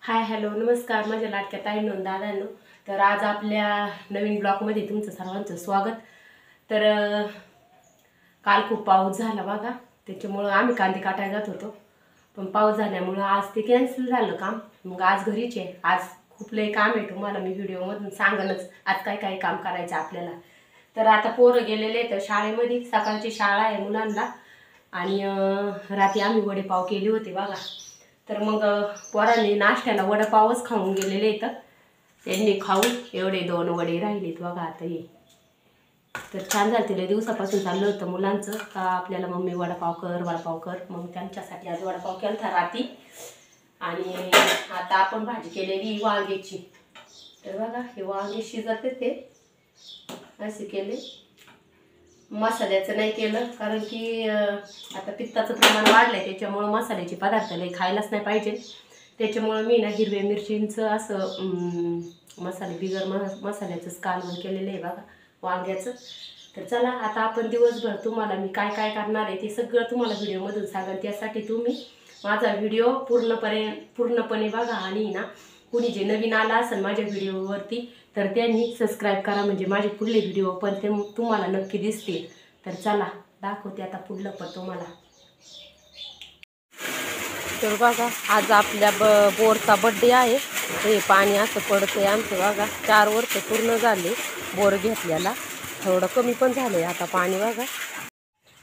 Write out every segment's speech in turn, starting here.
Hi hello नमस्कार माझ्या लाडक्या ताईंनो दादांनो। तर आज आपल्या नवीन ब्लॉगमध्ये तुमचं सर्वांचं स्वागत। तर काल खूप पाऊस झाला बघा, त्याच्यामुळे आम्ही कांदे काटायला जात होतो, पण पाऊस झाल्यामुळे आज ते कॅन्सल झालं काम। मग आज घरीच आहे। आज खूप लय काम आहे, तुम्हाला मी व्हिडिओमधून सांगणच आज काय काय काम करायचं आपल्याला। तर आता पोरं गेलेले तर शाळेमध्ये, सकाळची शाळा आहे मुलांना, आणि रात्री आम्ही वडेपाव केले होते बघा। तर मग पोरांनी नाश्त्याला वडापावच खाऊन गेलेले आहेत। त्यांनी खाऊन एवढे 2 वडे राहिलेत बघा आता हे। तर छान झालं, तिला दिवसापासून चाललं होतं मुलांचं का आपल्याला मम्मी वडापाव कर। मग त्यांच्यासाठी आज वडापाव केलता रात्री। आणि आता आपण भाजी केलेली वांग्याची। तर बघा हे वांगे शिजत ते असे केले, मसाल्याचं नाही केलं, कारण की आता पित्ताचं प्रमाण वाढलंय, त्याच्यामुळे मसाल्याचे पदार्थ लई खायलाच नाही पाहिजे। त्याच्यामुळे मी ना हिरव्या मिरचींचं असं मसाले बिगर मसाल्याचंच कालवण केलेलं आहे बघा वांग्याचं। तर चला आता आपण दिवसभर तुम्हाला मी काय काय करणार आहे ते सगळं तुम्हाला व्हिडिओमधून सांगेन। त्यासाठी तुम्ही माझा व्हिडिओ पूर्णपणे बघा, आणि ना कुणी जे नवीन आला असेल माझ्या व्हिडिओवरती तर त्यांनी सबस्क्राईब करा, म्हणजे माझे पुढले व्हिडिओ पण ते तुम्हाला नक्की दिसतील। तर चला दाखवते आता पुढलं पण तुम्हाला। तर बघा आज आपल्या बोरचा बड्डे आहे। हे पाणी असं पडतंय आमचं बघा, 4 वर्ष पूर्ण झाले बोर घेतल्याला, थोडं कमी पण झालंय आता पाणी बघा।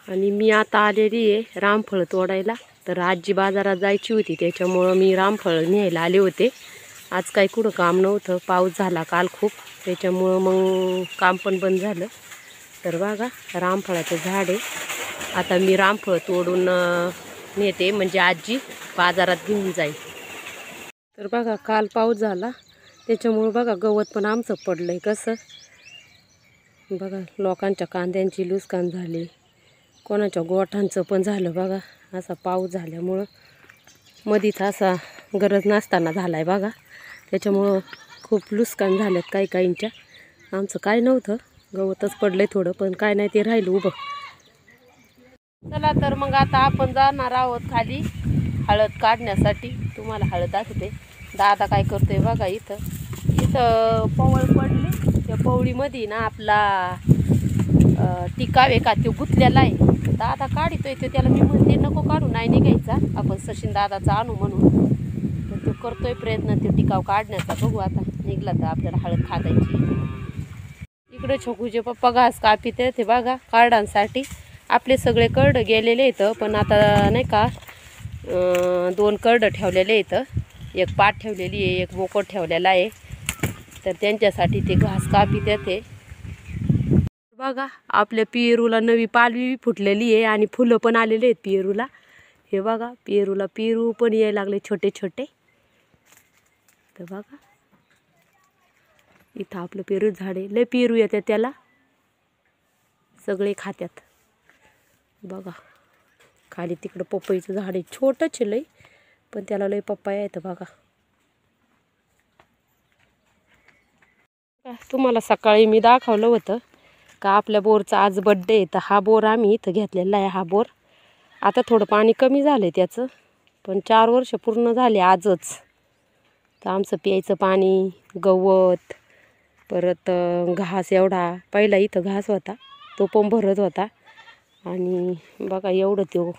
आणि मी आता आलेली आहे रामफळ तोडायला। तर आजी बाजारात जायची होती, त्याच्यामुळं मी रामफळ न्यायला आले होते। आज काही कुठं काम नव्हतं, पाऊस झाला काल खूप, त्याच्यामुळं मग काम पण बंद झालं। तर बघा रामफळाचं झाड आहे, आता मी रामफळ तोडून नेते, म्हणजे आजी बाजारात घेऊन जाईल। तर बघा काल पाऊस झाला, त्याच्यामुळं बघा गवत पण आमचं पडलंय कसं बघा। लोकांच्या कांद्यांची नुकसान झाली, कोणाच्या गोठांचं पण झालं बघा। असा पाऊस झाल्यामुळं मधीच असा गरज नसताना झालाय बघा, त्याच्यामुळं खूप नुकसान झालेत काही काहींच्या। आमचं काय नव्हतं, गवतच पडलंय थोडं, पण काय नाही ते राहिलं उभं। चला तर मग आता आपण जाणार आहोत खाली हळद काढण्यासाठी। तुम्हाला हळद दाखवते, दादा काय करतोय बघा। इथं पवळ पडली, त्या पवळीमध्ये ना आपला टिकावे का तो गुंतलेला आहे। दादा काढतोय तो, त्याला मी म्हणते नको काढू, नाही निघायचा, आपण सचिन दादाचा आणू म्हणून। तर तो करतोय प्रयत्न तो टिकाव काढण्याचा, बघू आता निघला तर आपल्याला हळद खादायची। इकडे छोकूचे पप्पा घास कापित ते बघा कार्डांसाठी। आपले सगळे कर्ड गेलेले आहेत, पण आता नाही का 2 कर्ड ठेवलेले आहेत, एक पाट ठेवलेली आहे, एक बोकड ठेवलेला आहे। तर त्यांच्यासाठी ते घास कापित ते बघा। आपल्या पेरूला नवी पालवी फुटलेली आहे, आणि फुलं पण आलेले आहेत पेरूला। हे बघा पेरूला पेरू पण यायला लागले छोटे छोटे। तर बघा इथं आपलं पेरू झाडे लय पेरू येतात त्याला, सगळे खात्यात बघा। खाली तिकडं पपईचं झाड आहे, छोटंच लय, पण त्याला लय पपया येतं बघा। तुम्हाला सकाळी मी दाखवलं होतं का आपल्या बोरचा आज बड्डे आहे। तर हा बोर आम्ही इथं घेतलेला आहे, हा बोर। आता थोडं पाणी कमी झालंय त्याचं, पण 4 वर्ष पूर्ण झाले आजच। तर आमचं प्यायचं पाणी, गवत, परत घास एवढा, पहिला इथं घास होता तो पण भरत होता, आणि बघा एवढं तो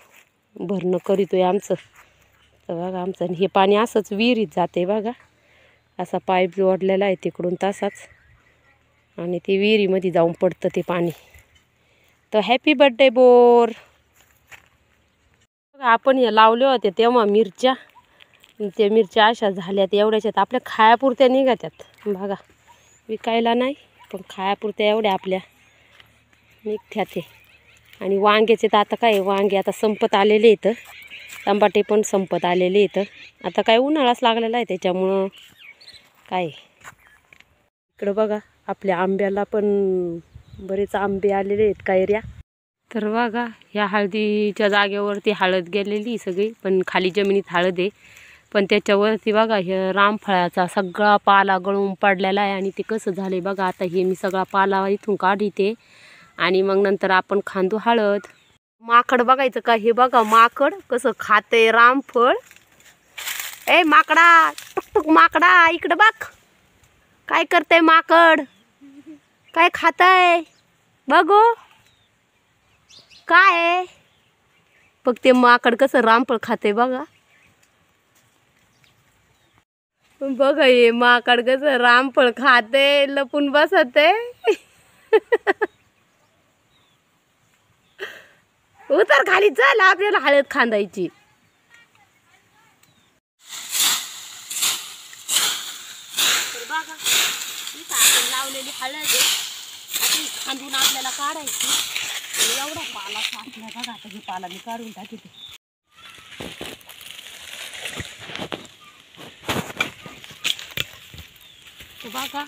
भरणं करीतोय आमचं। तर बघा आमचं हे पाणी असंच विहिरीत जाते बघा, असा पाईप जोडलेला आहे तिकडून तसाच, आणि ते विहिरीमध्ये जाऊन पडतं ते पाणी। तर हॅपी बर्थडे बोर। आपण हे लावले होते तेव्हा मिरच्या, त्या मिरच्या अशा झाल्यात एवढ्याच्यात, आपल्या खायापुरत्या निघत्यात बघा, विकायला नाही पण खायापुरत्या एवढ्या आपल्या निघत्यात ते। आणि वांग्याचे तर आता काय, वांगे आता संपत आलेले आहेत, टमाटे पण संपत आलेले आहेत। आता काय उन्हाळाच लागलेला आहे, त्याच्यामुळं काय। इकडं बघा आपल्या आंब्याला पण बरेच आंबे आलेले आहेत, कैऱ्या। तर बघा ह्या हळदीच्या जागेवरती हळद गेलेली सगळी, पण खाली जमिनीत हळद आहे, पण त्याच्यावरती बघा हे रामफळाचा सगळा पाला गळून पडलेला आहे। आणि ते कसं झाले बघा, आता हे मी सगळा पाला इथून काढते, आणि मग नंतर आपण खांदू हळद। माकड बघायचं का, हे बघा माकड कसं खाते रामफळ। ए माकडा असतो माकडा इकडं बघ काय करते माकड काय खाताय बघू काय आहे बघ ते माकड कसं रामफळ खाते बघा बघा हे माकड कसं रामफळ खाते लपून बसते उतर खाली चल आपल्याला हळद खांदायची तर बघा इथं आपण लावलेली हळद आहे आता खांदून आपल्याला काढायची एवढा पाला साठला बघा आता ही पाला मी काढून टाकते तर बघा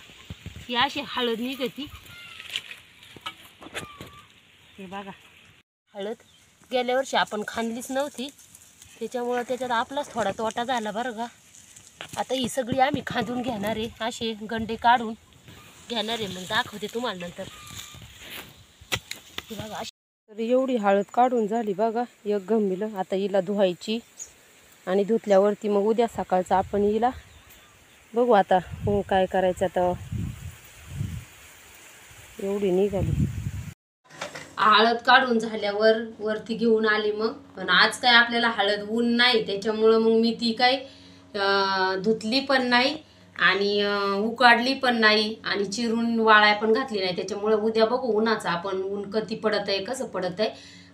ही अशी हळद निघती हे बघा हळद गेल्या वर्षी आपण खांदलीच नव्हती त्याच्यामुळं त्याच्यात आपलाच थोडा तोटा झाला बरं का आता ही सगळी आम्ही खांदून घेणार आहे असे गंडे काढून घेणार आहे मग दाखवते तुम्हाला नंतर हे बघा तर एवढी हळद काढून झाली बघा एक गंभीर आता हिला धुवायची आणि धुतल्यावरती मग उद्या सकाळचं आपण हिला बघू आता काय करायचं आता एवढी निघाली हळद काढून झाल्यावर वरती घेऊन आली मग पण आज काय आपल्याला हळद ऊन नाही त्याच्यामुळं मग मी ती काय धुतली पण नाही आणि उकाडली पण नाही आणि चिरून वाळाय पण घातली नाही त्याच्यामुळं उद्या बघू उन्हाचं आपण ऊन कधी पडत आहे कसं पडत आहे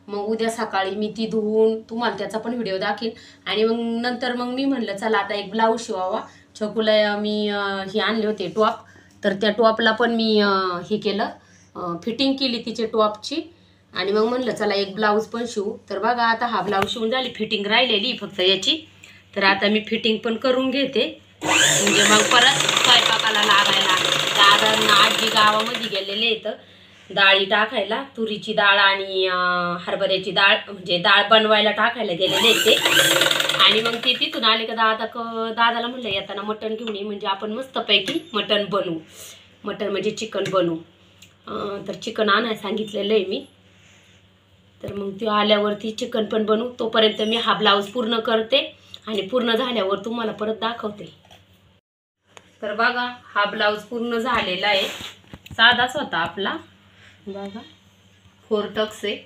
मग उद्या सकाळी मी ती धुवून तुम्हाला त्याचा पण व्हिडिओ दाखवीन आणि मग नंतर मग मी म्हणलं चला आता एक ब्लाऊज शिवावा छकुला मी हे आणले होते टॉप तर त्या टॉपला पण मी हे केलं फिटिंग केली तिचे टॉपची आणि मग म्हणलं चला एक ब्लाऊज पण शिवू तर बघा आता हा ब्लाऊज शिवून झाली फिटिंग राहिलेली फक्त याची तर आता मी फिटिंग पण करून घेते म्हणजे मग परत स्वयंपाकाला लागायला दादा आजी गावामध्ये गेलेले आहेत डाळी टाकायला तुरीची डाळ आणि हरभऱ्याची डाळ म्हणजे डाळ बनवायला टाकायला गेलेले ते आणि मग ते तिथून आले का दादाला म्हणलं येताना मटण घेऊन ये म्हणजे आपण मस्तपैकी मटण बनवू मटण म्हणजे चिकन बनवू तर चिकन आणायला सांगितलेलं आहे मी तर मग ते आल्यावरती चिकन पण बनवू तोपर्यंत मी हा ब्लाऊज पूर्ण करते आणि पूर्ण झाल्यावर तुम्हाला परत दाखवते तर बघा हा ब्लाऊज पूर्ण झालेला आहे साधाच होता आपला बघा 4 टक्स आहे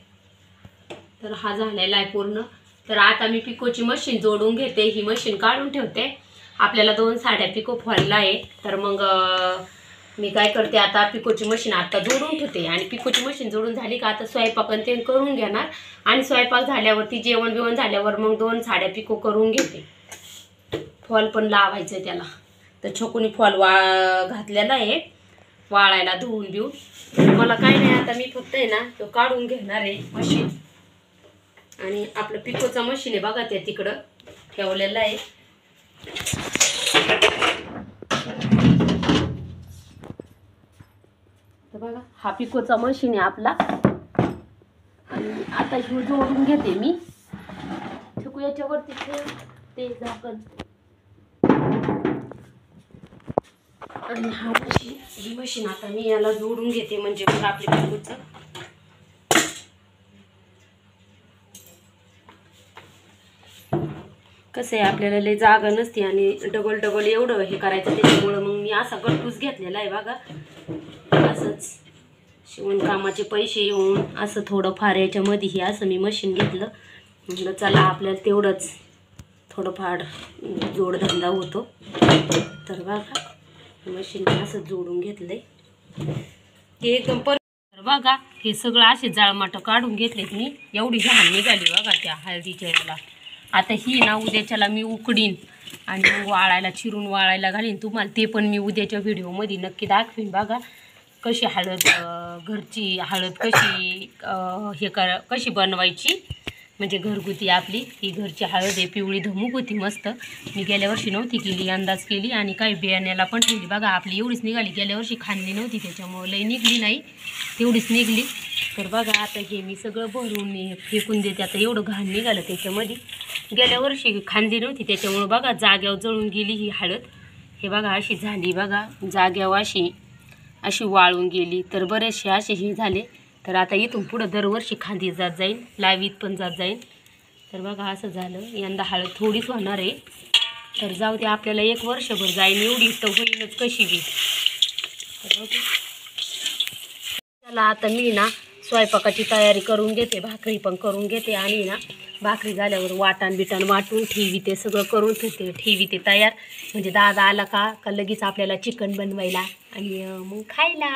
तर हा झालेला आहे पूर्ण तर आता मी पिकोची मशीन जोडून घेते ही मशीन काढून ठेवते आपल्याला 2 साड्या पिको फॉलला आहे तर मग मी काय करते आता पिकोची मशीन आता जोडून ठेवते आणि पिकोची मशीन जोडून झाली का आता स्वयंपाक ते करून घेणार आणि स्वयंपाक झाल्यावरती जेवण बिवण झाल्यावर मग 2 साड्या पिको करून घेते फॉल पण लावायचं त्याला तर छकुनी फॉल घातलेला आहे वाळायला धुवून बिवून मला काय नाही आता मी फक्त आहे ना तो काढून घेणार आहे मशीन आणि आपलं पिकोचा मशीन आहे बघा त्या तिकडं ठेवलेलं आहे तर बघा हा पिकोचा मशीन आहे आपला आणि आता हे जोडून घेते मी छकू याच्यावरती ते झाकण आणि ही मशीन आता मी याला जोडून घेते म्हणजे मग आपल्या पिकोचं कसं आहे आपल्याला लय जागा नसते आणि डबल एवढं हे करायचं त्याच्यामुळं मग मी असा गट्टूच घेतलेला आहे बघा असंच शिवणकामाचे पैसे येऊन असं थोडंफार याच्यामध्ये हे असं मी मशीन घेतलं म्हटलं चला आपल्याला तेवढंच थोडंफार जोडधंदा होतो तर बघा मशीन असं जोडून घेतलंय ते एकदम तर बघा हे सगळं असे जाळमाट काढून घेतलेत मी एवढी घाण निघाली बघा त्या हळदीच्या याला आता ही ना उद्याच्याला मी उकडीन आणि वाळायला चिरून वाळायला घालीन तुम्हाला ते पण मी उद्याच्या व्हिडिओमध्ये नक्की दाखवीन बघा कशी हळद घरची हळद कशी कशी बनवायची म्हणजे घरगुती आपली ही घरची हळद आहे पिवळी धमूक होती मस्त मी गेल्या वर्षी नव्हती केली अंदाज केली आणि काही बियाण्याला पण ठेवली बघा आपली एवढीच निघाली गेल्या वर्षी खाल्ली नव्हती त्याच्यामुळे लई निघली नाही तेवढीच निघली तर बघा आता हे मी सगळं भरून फेकून देते आता एवढं घाण निघालं त्याच्यामध्ये गेल्या वर्षी खांदी नव्हती त्याच्यामुळे बघा जाग्यावर जळून गेली ही हळद हे बघा अशी झाली बघा जाग्यावर अशी वाळून गेली तर बरेचसे असे हे झाले तर आता इथून पुढं दरवर्षी खांदी जात जाईल लावीत पण जात जाईल तर बघा असं झालं यंदा हळद थोडीच होणार आहे तर जाऊ दे, आपल्याला 1 वर्षभर जाईल एवढी तर होईलच कशी बी. चला आता मी ना स्वयंपाकाची तयारी करून घेते, भाकरी पण करून घेते आणि ना भाकरी झाल्यावर वाटण बिटण वाटून ठेवी ते सगळं करून ठेवी ते तयार. म्हणजे दादा आला का लगेच आपल्याला चिकन बनवायला आणि मग खायला.